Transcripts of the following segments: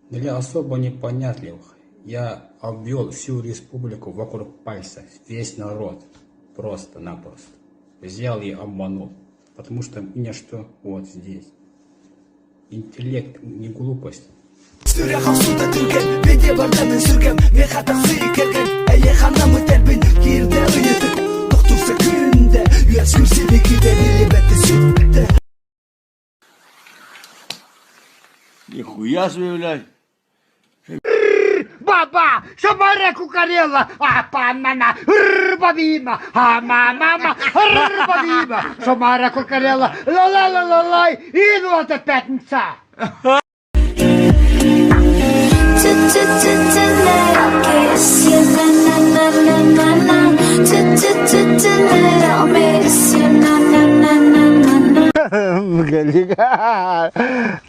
Для особо непонятливых я обвел всю республику вокруг пальца, весь народ, просто-напросто. Взял и обманул, потому что меня что вот здесь. Интеллект, не глупость. Нихуя себе, блядь. Баба, шамара кукарела, а панана, бабима, а мама, бабима, шамара кукарела, ла-ла-ла-ла-лай, и вот и пятница.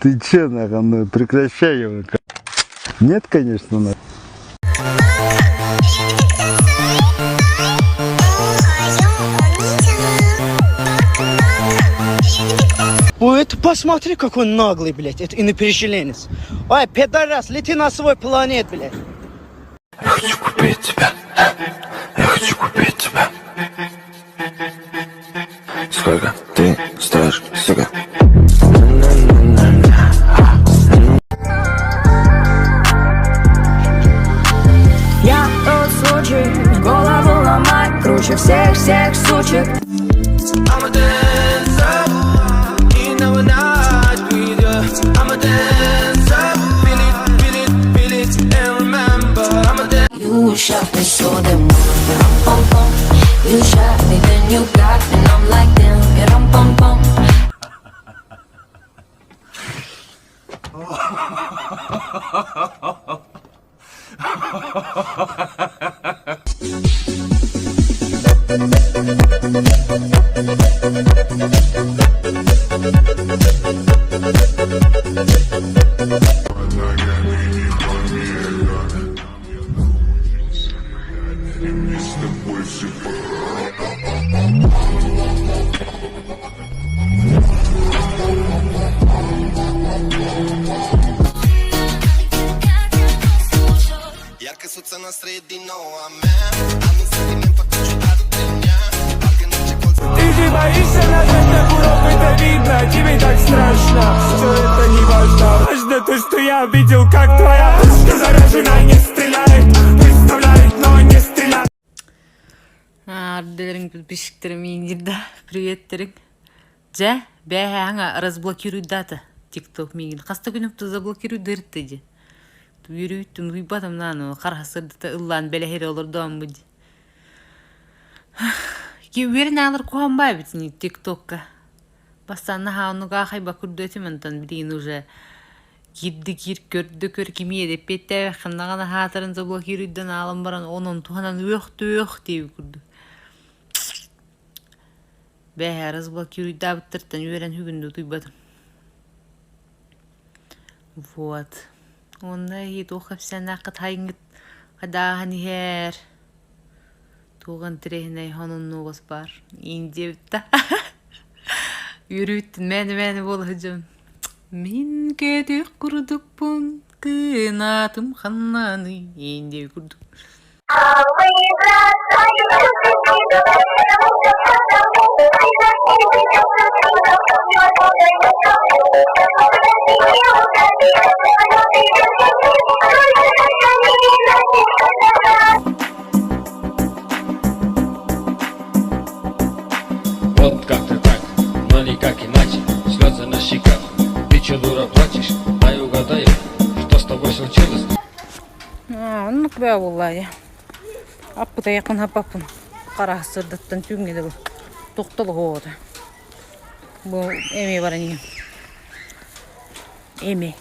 Ты че, нахуй, ну прекращай его. Нет, конечно, нахуй. Ой, это посмотри, какой наглый, блядь, это инопереселенец. Ой, пидорас, лети на свой планет, блядь. Я хочу купить тебя. Я хочу купить тебя. Сколько ты стоишь, сука? Я тот случай, голову ломать круче всех сучек. I'ma dance up, you know when I with you. I'ma dance up, feel it, and remember. I'ma dance. You shot me so damn rum pum. You shot me, then you got me, and I'm like damn, rum pum pum. Ярко солнце на среди ночи, а мы с сентиментом хочу от меня. Ты боишься на это урок, это видно, тебе так страшно. Все это не важно, важно то, что я видел, как твоя пушка заряжена, не стреляет. Представляет, но не стреляет. Ардерин подписчиктерим иңирда приветтерин. Жа, бәһә аңа разблокируй дата. TikTok мигин. Каста күнүптү заблокируй дертеди. Үйрүттүм уйбатым нану карасырды ыллан белехери олордон буди. Киберин алыр куанбай битини TikTokка. Бастан хауnuга хайба күрдөтүмөнтөн билин уже. Гидди кир көрдү көр кимие деп петте хандагана хатырын заблокируйдан алым баран онун туганан өк деп күрдү. Бәһә разблокируй дабыттыртан үйрен хүгүндү туйбатым. Вот. Онда хит оқапсан ақыт хайыңгыт қадағын ер. Туған тірехіне хонын оғыз бар. Индебітті. Үріттін мәні бол хүжім. Мен кәдек күрдік бұн, кынатым қаннаны индеп күрдік. Вот как-то так, но никак иначе. Слезы на щеках, ты че дура плачешь? Дай угадаю, что с тобой случилось? Ну кбә буллай. Аппыта якын хапапын. Кара сырдаттан түңгеде бу. Токтол годы. Бу эме бар эне. Эме.